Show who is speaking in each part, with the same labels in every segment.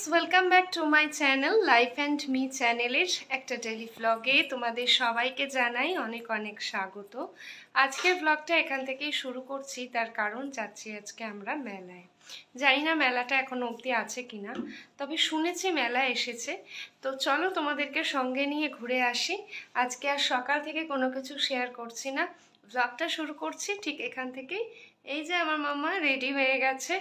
Speaker 1: Welcome back to my channel life and me চ্যানেলের একটা daily ভ্লগে তোমাদের সবাইকে জানাই অনেক অনেক স্বাগত। আজকের ভ্লগটা এখান থেকেই শুরু করছি, তার কারণ যাচ্ছি আজকে আমরা মেলায়। জানি না মেলাটা এখনো অবধি আছে কিনা, তবে শুনেছি মেলা এসেছে। তো চলো তোমাদেরকে সঙ্গে নিয়ে ঘুরে আসি। আজকে আর সকাল থেকে কোনো কিছু শেয়ার করছি না, ভ্লগটা শুরু করছি ঠিক এখান থেকেই। এই যে আমার মাম্মা রেডি হয়ে গেছে,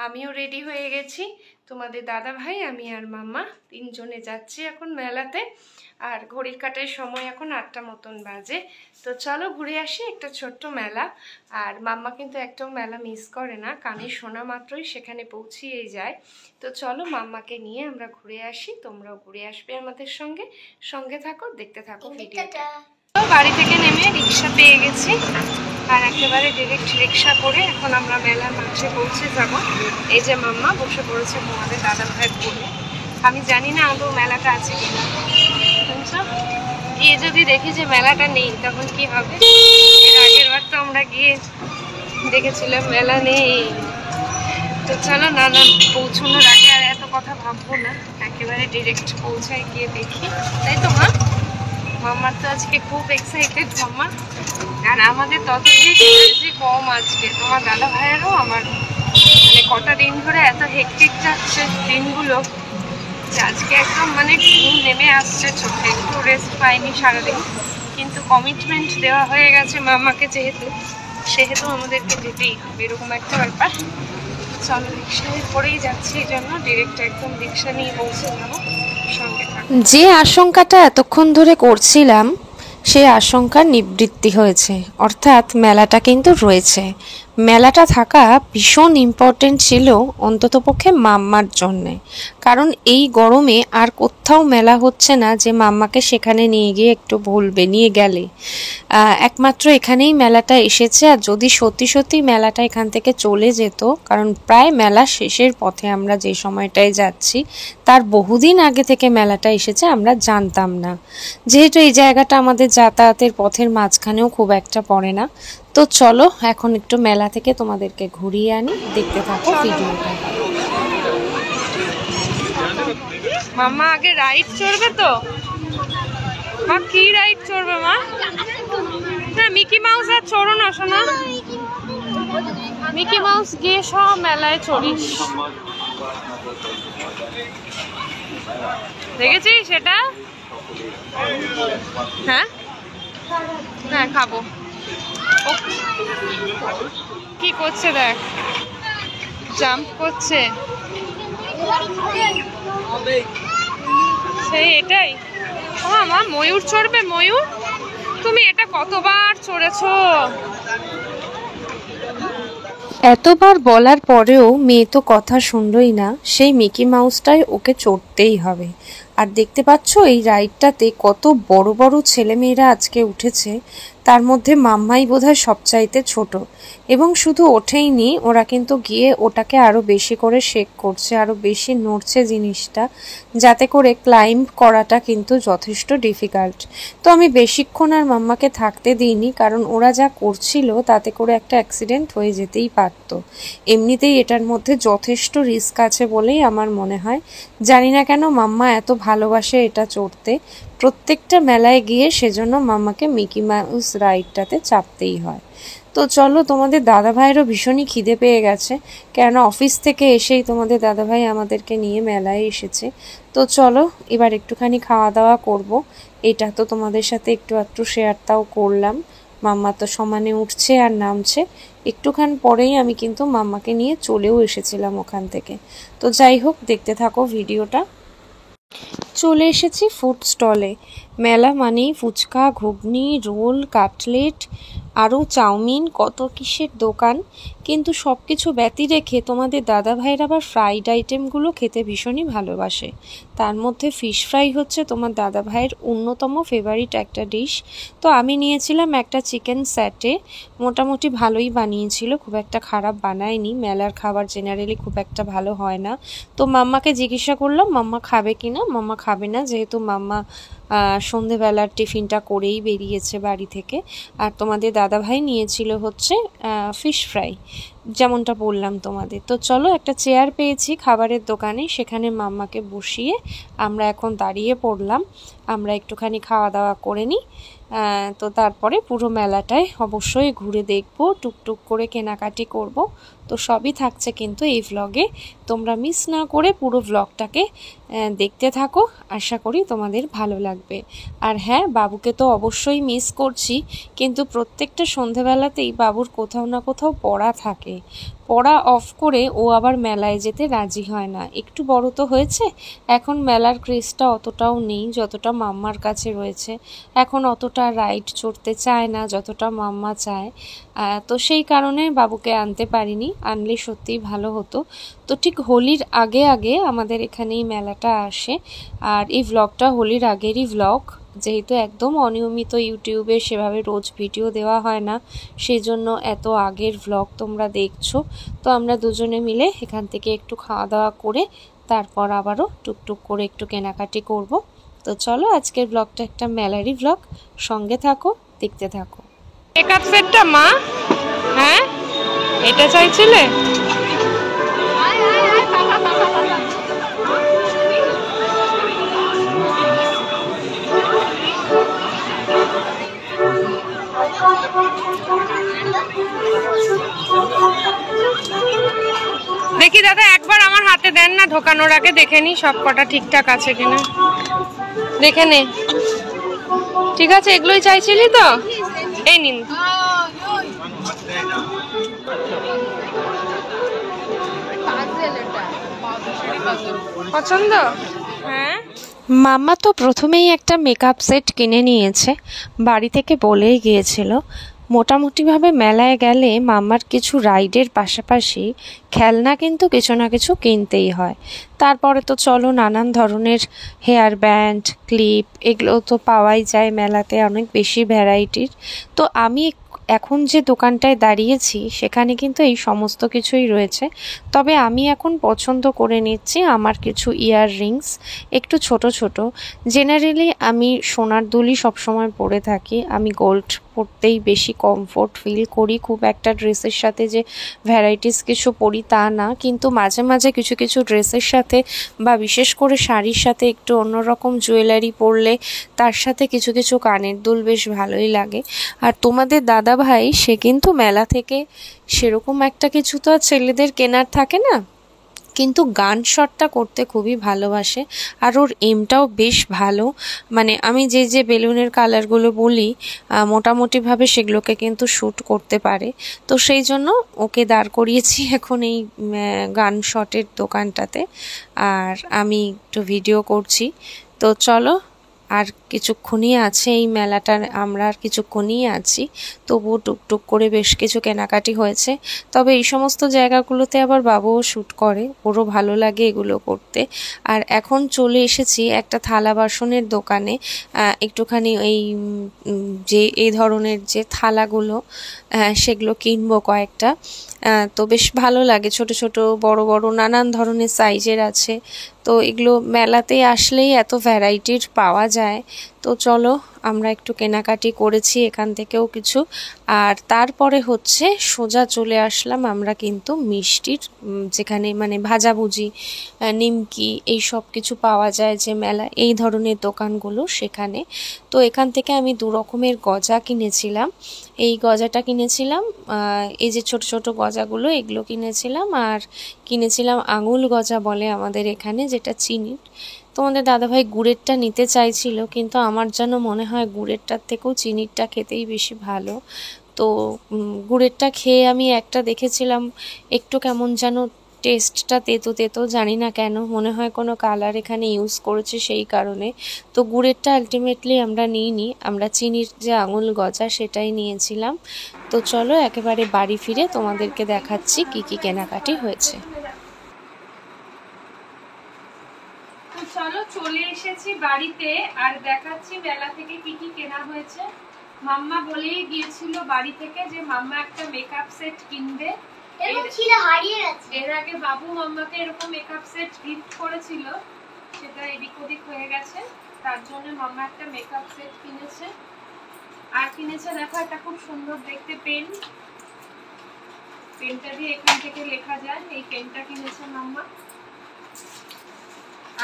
Speaker 1: আমিও রেডি হয়ে গেছি। তোমাদের দাদা ভাই, আমি আর মাম্মা তিনজনে যাচ্ছি এখন মেলাতে। আর ঘড়ির কাটার সময় এখন 8টা মতন বাজে। তো চলো ঘুরে আসি, একটা ছোট্ট মেলা। আর মাম্মা কিন্তু একটাও মেলা মিস করে না, কানে শোনা মাত্রই সেখানে পৌঁছিয়েই যায়। তো চলো মাম্মাকে নিয়ে আমরা ঘুরে আসি, তোমরাও ঘুরে আসবে আমাদের সঙ্গে। সঙ্গে থাকো, দেখতে থাকো ভিডিওটা। বাড়ি থেকে নেমে রিক্সা পেয়ে গেছি, আর একেবারে ডিরেক্ট রিক্সা করে এখন আমরা মেলার মাঠে পৌঁছে যাব। এই যে মাম্মা বসে পড়েছে তোমাদের দাদা ভাইয়ের কোলে। আমি জানি না আদৌ মেলাটা আছে কিনা, গিয়ে যদি দেখি যে মেলাটা নেই তখন কি হবে। এর আগের বার তো আমরা গিয়ে দেখেছিলাম মেলা নেই। তো চলো না পৌঁছানোর আগে আর এত কথা ভাববো না, একেবারে ডিরেক্ট পৌঁছায় গিয়ে দেখি, তাই তো মা? মাম্মার তো আজকে খুব এক্সাইটেড মাম্মা। আর আমাদের ততটাই এনার্জি কম আজকে, তোমার দাদা ভাইয়েরও আমার, মানে কটা দিন ধরে এত হেক্টিক যাচ্ছে দিনগুলো যে আজকে একদম মানে ঘুম নেমে আসছে চোখে। একটু রেস্ট পাইনি সারাদিন, কিন্তু কমিটমেন্ট দেওয়া হয়ে গেছে মাম্মাকে যেহেতু, সেহেতু আমাদেরকে যেতেই হবে, এরকম একটা ব্যাপার। চলো রিক্সায় করেই যাচ্ছি, এই জন্য ডিরেক্ট একদম রিক্সা নিয়ে পৌঁছে যাবো। সঙ্গে থাকো।
Speaker 2: যে আশঙ্কাটা এতক্ষণ ধরে করছিলাম সেই আশঙ্কার নিবৃত্তি হয়েছে, অর্থাৎ মেলাটা কিন্তু রয়েছে। মেলাটা থাকা ভীষণ ইম্পর্টেন্ট ছিল অন্ততপক্ষে মাম্মার জন্যে, কারণ এই গরমে আর কোথাও মেলা হচ্ছে না যে মাম্মাকে সেখানে নিয়ে গিয়ে একটু বলবে, নিয়ে গেলে। একমাত্র এখানেই মেলাটা এসেছে। আর যদি সত্যি সত্যি মেলাটা এখান থেকে চলে যেত, কারণ প্রায় মেলা শেষের পথে আমরা যে সময়টায় যাচ্ছি তার বহুদিন আগে থেকে মেলাটা এসেছে, আমরা জানতাম না। যেহেতু এই জায়গাটা আমাদের যাতায়াতের পথের মাঝখানেও খুব একটা পড়ে না। তো চলো এখন একটু মেলা থেকে তোমাদেরকে ঘুরিয়ে আনি, দেখতে থাকো ভিডিওটা।
Speaker 1: মাম্মা আগে রাইড চড়বে তো? মা কি রাইড চড়বে মা? না মিকি মাউস আর চড়ো না শোনা, মিকি মাউস গিয়ে সব মেলায় চড়িস, দেখেছিস সেটা? হ্যাঁ হ্যাঁ খাবো। কি করছে দেখ, জাম্প করছে, সেই এটাই। ও মা ময়ূর চড়বে, ময়ূর? তুমি এটা কতবার চড়েছো?
Speaker 2: এতবার বলার পরেও মেয়ে তো কথা শুনলই না, সেই মিকি মাউসটাই ওকে চড়তেই হবে। আর দেখতে পাচ্ছ এই রাইডটাতে কত বড় বড় ছেলেমেয়েরা আজকে উঠেছে, তার মধ্যে মাম্মাই বোধহয় সবচাইতে ছোট। এবং শুধু ওঠেইনি, ওরা কিন্তু গিয়ে ওটাকে আরও বেশি করে শেক করছে, আরও বেশি নড়ছে জিনিসটা, যাতে করে ক্লাইম্ব করাটা কিন্তু যথেষ্ট ডিফিকাল্ট। তো আমি বেশিক্ষণ আর মাম্মাকে থাকতে দিইনি, কারণ ওরা যা করছিল তাতে করে একটা অ্যাক্সিডেন্ট হয়ে যেতেই পারত। এমনিতেই এটার মধ্যে যথেষ্ট রিস্ক আছে বলেই আমার মনে হয়। জানি না কেন মাম্মা এত ভালোবাসে এটা চড়তে, প্রত্যেকটা মেলায় গিয়ে সেজন্য মাম্মাকে মিকি মাউস রাইডটাতে চাপতেই হয়। তো চলো, তোমাদের দাদাভাইয়েরও ভীষণই খিদে পেয়ে গেছে, কেননা অফিস থেকে এসেই তোমাদের দাদাভাই আমাদেরকে নিয়ে মেলায় এসেছে। তো চলো এবার একটুখানি খাওয়া দাওয়া করব। এটা তো তোমাদের সাথে একটু শেয়ারটাও করলাম। মাম্মা তো সমানে উঠছে আর নামছে। একটুখানি পরেই আমি কিন্তু মাম্মাকে নিয়ে চলেও এসেছিলাম ওখান থেকে। তো যাই হোক, দেখতে থাকো ভিডিওটা। চলে এসেছি ফুড স্টলে। মেলা মানেই ফুচকা, ঘুগনি, রোল, কাটলেট, আরও চাউমিন, কত কিসের দোকান। কিন্তু সব কিছু ব্যতি রেখে তোমাদের দাদা ভাইয়ের আবার ফ্রাইড আইটেমগুলো খেতে ভীষণই ভালোবাসে। তার মধ্যে ফিশ ফ্রাই হচ্ছে তোমার দাদা ভাইয়ের অন্যতম ফেভারিট একটা ডিশ। তো আমি নিয়েছিলাম একটা চিকেন স্যাটে, মোটামুটি ভালোই বানিয়েছিল, খুব একটা খারাপ বানায়নি। মেলার খাবার জেনারেলি খুব একটা ভালো হয় না। তো মাম্মাকে জিজ্ঞাসা করলাম মাম্মা খাবে কিনা। মাম্মা খাবে না, যেহেতু মাম্মা সন্ধেবেলার টিফিনটা করেই বেরিয়েছে বাড়ি থেকে। আর তোমাদের দাদাভাই নিয়েছিল হচ্ছে ফিশ ফ্রাই, যেমনটা বললাম তোমাদের। তো চলো, একটা চেয়ার পেয়েছি খাবারের দোকানে, সেখানে মাম্মাকে বসিয়ে আমরা এখন দাঁড়িয়ে পড়লাম। আমরা একটুখানি খাওয়া দাওয়া করে নিই, তো তারপরে পুরো মেলাটায় অবশ্যই ঘুরে দেখব, টুকটুক করে কেনাকাটি করব। তো সবই থাকছে কিন্তু এই ভ্লগে, তোমরা মিস না করে পুরো ভ্লগটাকে দেখতে থাকো, আশা করি তোমাদের ভালো লাগবে। আর হ্যাঁ, বাবুকে তো অবশ্যই মিস করছি, কিন্তু প্রত্যেকটা সন্ধেবেলাতেই বাবুর কোথাও না কোথাও পড়া থাকে। পড়া অফ করে ও আবার মেলায় যেতে রাজি হয় না। একটু বড় তো হয়েছে, এখন মেলার ক্রেজটা অতটাও নেই যতটা মাম্মার কাছে রয়েছে। এখন অতটা রাইড চড়তে চায় না যতটা মাম্মা চায়। তো সেই কারণে বাবুকে আনতে পারিনি, আনলে সত্যিই ভালো হতো। তো ঠিক হোলির আগে আগে আমাদের এখানেই মেলাটা আসে, আর এই ভ্লগটা হোলির আগেরই ভ্লগ, যেহেতু একদম অনিয়মিত ইউটিউবে সেভাবে রোজ ভিডিও দেওয়া হয় না, সেই জন্য এত আগের ভ্লগ তোমরা দেখছো। তো আমরা দুজনে মিলে এখান থেকে একটু খাওয়া দাওয়া করে তারপর আবারও টুকটুক করে একটু কেনাকাটি করব। তো চলো, আজকের ব্লগটা একটা মেলারই ব্লগ, সঙ্গে থাকো, দেখতে থাকো।
Speaker 1: মেকআপ সেটটা মা, হ্যাঁ এটা চাইছিলে? দেখি দাদা, একবার আমার হাতে দেন না, ঢোকানোর আগে দেখে নি সব কটা ঠিকঠাক আছে কিনা, দেখে নে। ঠিক আছে, এগুলোই চাইছিলি তো, এই নিন। পছন্দ? হ্যাঁ।
Speaker 2: মাম্মা তো প্রথমেই একটা মেকআপ সেট কিনে নিয়েছে, বাড়ি থেকে বলেই গিয়েছিল। মোটামুটিভাবে মেলায় গেলে মাম্মার কিছু রাইডের পাশাপাশি খেলনা কিন্তু কিছু না কিছু কিনতেই হয়। তারপরে তো চলো, নানান ধরনের হেয়ার ব্যান্ড, ক্লিপ, এগুলো তো পাওয়াই যায় মেলাতে, অনেক বেশি ভ্যারাইটির। তো আমি এখন যে দোকানটায় দাঁড়িয়েছি সেখানে কিন্তু এই সমস্ত কিছুই রয়েছে। তবে আমি এখন পছন্দ করে নিচ্ছি আমার কিছু ইয়াররিংস, একটু ছোট ছোট। জেনারেলি আমি সোনার দুলই সবসময় পরে থাকি, আমি গোল্ড পরতেই বেশি কমফোর্ট ফিল করি। খুব একটা ড্রেসের সাথে যে ভ্যারাইটিস কিছু পরি তা না, কিন্তু মাঝে মাঝে কিছু কিছু ড্রেসের সাথে বা বিশেষ করে শাড়ির সাথে একটু অন্যরকম জুয়েলারি পরলে তার সাথে কিছু কিছু কানের দুল বেশ ভালোই লাগে। আর তোমাদের দাদা ভাই, সে কিন্তু মেলা থেকে সেরকম একটা কিছু তো আর ছেলেদের কেনার থাকে না, কিন্তু গান শটটা করতে খুবই ভালোবাসে। আর ওর এমটাও বেশ ভালো, মানে আমি যে যে বেলুনের কালারগুলো বলি মোটামুটিভাবে সেগুলোকে কিন্তু শ্যুট করতে পারে। তো সেই জন্য ওকে দাঁড় করিয়েছি এখন এই গান শটের দোকানটাতে, আর আমি একটু ভিডিও করছি। তো চলো, আর কিছুক্ষণই আছে এই মেলাটার, আমরা আর কিছুক্ষণই আছি, তবুও টুকটুক করে বেশ কিছু কেনাকাটি হয়েছে। তবে এই সমস্ত জায়গাগুলোতে আবার বাবুও শ্যুট করে, ওরও ভালো লাগে এগুলো করতে। আর এখন চলে এসেছি একটা থালা বাসনের দোকানে, একটুখানি এই যে এই ধরনের যে থালাগুলো সেগুলো কিনবো কয়েকটা। তো বেশ ভালো লাগে, ছোট ছোট বড় বড় নানান ধরনের সাইজের আছে। তো এগুলো মেলাতে আসলেই এত ভ্যারাইটির পাওয়া যায়। তো চলো, আমরা একটু কেনাকাটি করেছি এখান থেকেও কিছু, আর তারপরে হচ্ছে সোজা চলে আসলাম আমরা কিন্তু মিষ্টির, যেখানে মানে ভাজাভুজি, নিমকি, এই সব কিছু পাওয়া যায় যে মেলা, এই ধরনের দোকানগুলো সেখানে। তো এখান থেকে আমি 2 রকমের গজা কিনেছিলাম। এই গজাটা কিনেছিলাম, এই যে ছোট ছোট গজাগুলো, এগুলো কিনেছিলাম। আর কিনেছিলাম আঙুল গজা বলে আমাদের এখানে, যেটা চিনির। তোমাদের দাদাভাই গুড়েরটা নিতে চাইছিল, কিন্তু আমার যেন মনে হয় গুড়েরটার থেকেও চিনিরটা খেতেই বেশি ভালো। তো গুড়েরটা খেয়ে আমি একটা দেখেছিলাম একটু কেমন যেন টেস্টটা তেতো তেতো, জানি না কেন, মনে হয় কোনো কালার এখানে ইউজ করেছে সেই কারণে। তো গুড়েরটা আলটিমেটলি আমরা নিইনি, আমরা চিনির যে আঙুল গজা সেটাই নিয়েছিলাম। তো চলো একেবারে বাড়ি ফিরে তোমাদেরকে দেখাচ্ছি কি কি কেনাকাটি হয়েছে।
Speaker 1: চলো, চলে এসেছি বাড়িতে, আর দেখাচ্ছি মেলা থেকে কি কি কেনা হয়েছে। মাম্মা বলেই গিয়েছিল বাড়ি থেকে যে মাম্মা একটা মেকআপ সেট কিনবে। এর আগে বাবু মাম্মাকে এরকম মেকআপ সেট গিফট করেছিল, সেটা এদিক ওদিক হয়ে গেছে। তার জন্য মাম্মা একটা মেকআপ সেট কিনেছে। আর কিনেছে দেখো একটা খুব সুন্দর দেখতে পেন, পেনটা দিয়ে এখান থেকে লেখা যায়, এই পেনটা কিনেছে মাম্মা।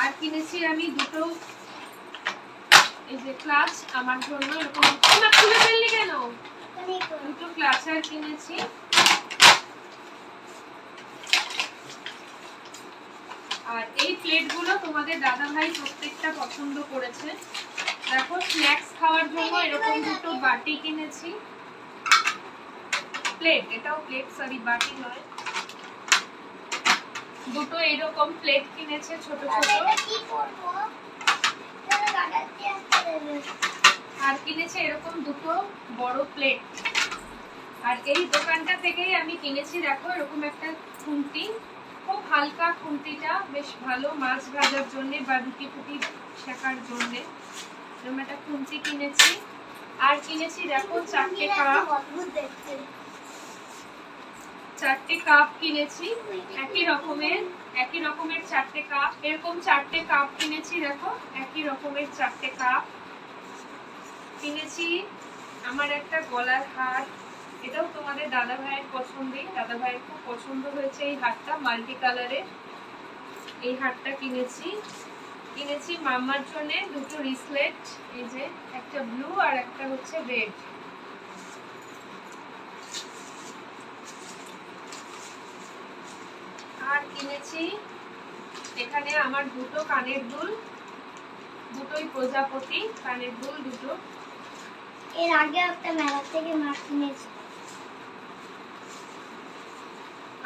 Speaker 1: আর কিনেছি আমি দুটো এই যে ক্লাচ আমার জন্য, এরকম খুলে ফেললি কেন, দুটো ক্লাচার কিনেছি। আর এই প্লেটগুলো তোমাদের দাদা ভাই প্রত্যেকটা পছন্দ করেছে। দেখো স্ন্যাক্স খাওয়ার জন্য এরকম দুটো বাটি কিনেছি, প্লেট, এটাও প্লেট, সরি বাটি নয়, দুটো এরকম প্লেট কিনেছে ছোট ছোট। আর কিনেছে এরকম দুটো বড় প্লেট। আর এই দোকানটা থেকেই আমি কিনেছি দেখো এরকম একটা খুন্তি, খুব হালকা খুন্তিটা, বেশ ভালো মাছ ভাজার জন্য বা রুটি ফুটি শেখার জন্য এরকম একটা খুন্তি কিনেছি। আর কিনেছি দেখো চারটে কাপ কিনেছি, একই রকমের চারটে কাপ, এরকম চারটে কাপ কিনেছি দেখো, একই রকমের চারটে কাপ কিনেছি। আমার একটা গলার হার, এটাও তোমাদের দাদা ভাইয়ের পছন্দের, দাদা ভাইয়ের খুব পছন্দ হয়েছে এই হারটা, মাল্টি কালারের এই হারটা কিনেছি। কিনেছি মাম্মার জন্য দুটো রিসলেট, এই যে একটা ব্লু আর একটা হচ্ছে রেড। আর কিনেছি এখানে আমার দুটো কানের দুল, দুটোই প্রজাপতি কানের দুল দুটো।
Speaker 3: এর আগে একটা মেলা থেকে মাছ কিনেছি।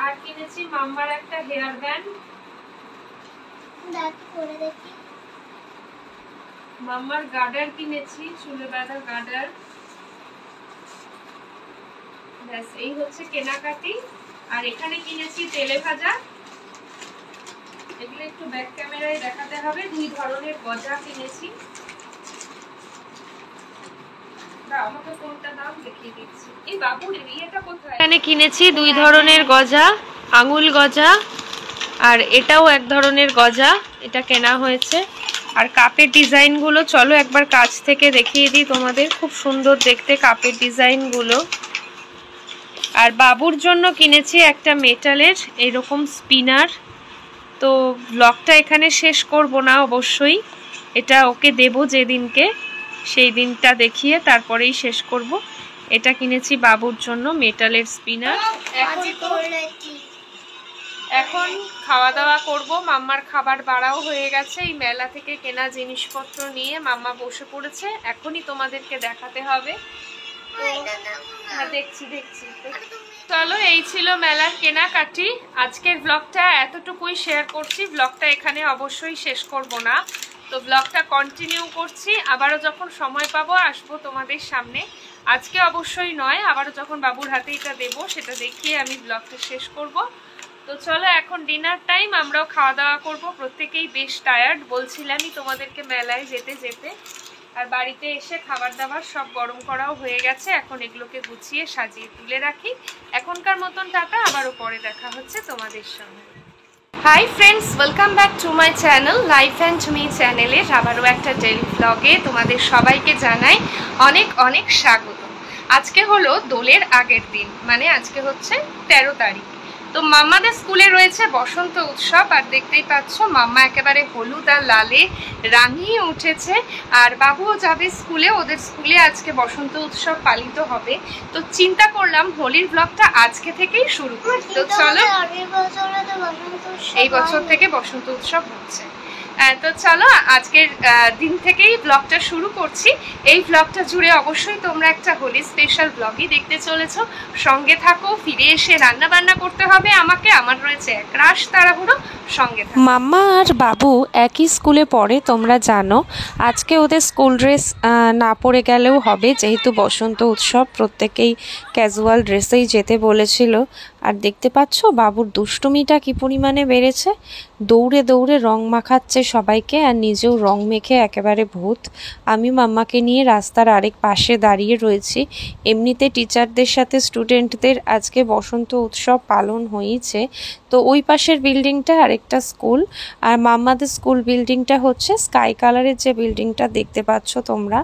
Speaker 1: আর কিনেছি মাম্মার একটা হেয়ার ব্যান্ড,
Speaker 3: করে দেখি।
Speaker 1: মাম্মার গার্ডার কিনেছি, চুলে বাঁধার গার্ডার। ব্যাস এই হচ্ছে কেনাকাটি। আর এখানে কিনেছি তেলে ভাজা, এগুলো একটু ব্যাক ক্যামেরায় দেখাতে হবে, দুই ধরনের গজা কিনেছি। আমাকে কোনটা দাম দেখিয়ে দিচ্ছি, এই বাবুর ইয়েটা কোথায়। এখানে কিনেছি দুই ধরনের গজা, আঙুল গজা, আর এটাও এক ধরনের গজা, এটা কেনা হয়েছে। আর কাপের ডিজাইনগুলো চলো একবার কাছ থেকে দেখিয়ে দিই তোমাদের, খুব সুন্দর দেখতে কাপের ডিজাইনগুলো। আর বাবুর জন্য কিনেছি একটা মেটালের এরকম স্পিনার। তো ব্লগটা এখানে শেষ করব না, অবশ্যই এটা ওকে দেব যেদিনকে, সেই দিনটা দেখিয়ে তারপরেই শেষ করব। এটা কিনেছি বাবুর জন্য মেটালের স্পিনার। এখন খাওয়া দাওয়া করব, মাম্মার খাবার বাড়াও হয়ে গেছে। এই মেলা থেকে কেনা জিনিসপত্র নিয়ে মাম্মা বসে পড়েছে, এখনই তোমাদেরকে দেখাতে হবে। দেখছি চলো, এই ছিল মেলার কেনাকাটি। আজকের ব্লগটা এতটুকুই শেয়ার করছি, ব্লগটা এখানে অবশ্যই শেষ করব না, তো ব্লগটা কন্টিনিউ করছি। আবারও যখন সময় পাবো আসবো তোমাদের সামনে, আজকে অবশ্যই নয়, আবারও যখন বাবুর হাতে এটা দেবো সেটা দেখিয়ে আমি ব্লগটা শেষ করব। তো চলো এখন ডিনার টাইম, আমরাও খাওয়া দাওয়া করবো, প্রত্যেকেই বেশ টায়ার্ড, বলছিলামই তোমাদেরকে মেলায় যেতে যেতে। আর বাড়িতে এসে খাবার দাবার সব গরম করাও হয়ে গেছে, এখন এগুলোকে গুছিয়ে সাজিয়ে তুলে রাখি। এখনকার মতন টাটা, আবারও পরে দেখা হচ্ছে তোমাদের সঙ্গে। Hi friends, welcome back to my channel life and me চ্যানেলের আবারও একটা ডেইলি ব্লগে তোমাদের সবাইকে জানাই অনেক অনেক স্বাগত। আজকে হলো দোলের আগের দিন, মানে আজকে হচ্ছে 13 তারিখ। তো মাম্মাদের স্কুলে রয়েছে বসন্ত উৎসব, আর দেখতেই পাচ্ছ মাম্মা একেবারে হলুদ আর লালে রাঙিয়ে উঠেছে। আর বাবুও যাবে স্কুলে, ওদের স্কুলে আজকে বসন্ত উৎসব পালিত হবে। তো চিন্তা করলাম হোলির ব্লগটা আজকে থেকেই শুরু করি। তো চলো, এই বছর থেকে বসন্ত উৎসব হচ্ছে। তো চলো আজকের দিন থেকেই ব্লগটা শুরু করছি। এই ব্লগটা জুড়ে অবশ্যই তোমরা একটা হোলি স্পেশাল ব্লগই দেখতে চলেছো, সঙ্গে থাকো। ফিরে এসে রান্না বান্না করতে হবে আমাকে, আমার রয়েছে এক রাশ তাড়াহুড়ো, সঙ্গে থাকো।
Speaker 2: মাম্মা আর বাবু একই স্কুলে পড়ে, তোমরা জানো। আজকে ওদের স্কুল ড্রেস না পরে গেলেও হবে, যেহেতু বসন্ত উৎসব, প্রত্যেকেই ক্যাজুয়াল ড্রেসেই যেতে বলেছিল। আর দেখতে পাচ্ছ বাবুর দুষ্টুমিটা কি পরিমাণে বেড়েছে, দৌড়ে দৌড়ে রং মাখাচ্ছে সবাইকে আর নিজেও রং মেখে একেবারে ভূত। আমি মাম্মাকে নিয়ে রাস্তার আরেক পাশে দাঁড়িয়ে রয়েছি। এমনিতে টিচারদের সাথে স্টুডেন্টদের আজকে বসন্ত উৎসব পালন হয়েছে। তো ওই পাশের বিল্ডিংটা আরেকটা স্কুল, আর মাম্মাদের স্কুল বিল্ডিংটা হচ্ছে স্কাই কালারের যে বিল্ডিংটা দেখতে পাচ্ছ তোমরা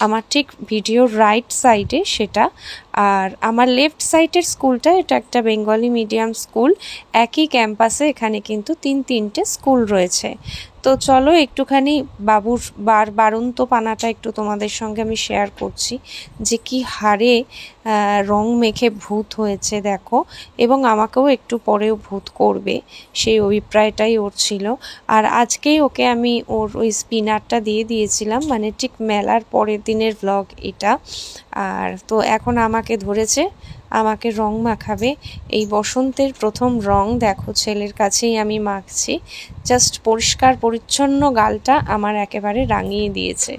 Speaker 2: আমার ঠিক ভিডিওর রাইট সাইডে সেটা। আর আমার লেফট সাইডের স্কুলটা এটা একটা বেঙ্গলি মিডিয়াম স্কুল, একই ক্যাম্পাসে এখানে কিন্তু তিনটে স্কুল রয়েছে। তো চলো একটুখানি বাবুর বারন্ত পানাটা একটু তোমাদের সঙ্গে আমি শেয়ার করছি যে কি হারে রং মেখে ভূত হয়েছে দেখো, এবং আমাকেও একটু পরেও ভূত করবে সেই অভিপ্রায়টাই ওর ছিল। আর আজকেই ওকে আমি ওর ওই স্পিনারটা দিয়ে দিয়েছিলাম, মানে ঠিক মেলার পরের দিনের ভ্লগ এটা। আর তো এখন আমাকে ধরেছে, আমাকে রং মাখাবে। এই বসন্তের প্রথম রং দেখো ছেলের কাছেই আমি মাখছি, জাস্ট পরিষ্কার পরিচ্ছন্ন গালটা আমার একেবারে রাঙিয়ে দিয়েছে।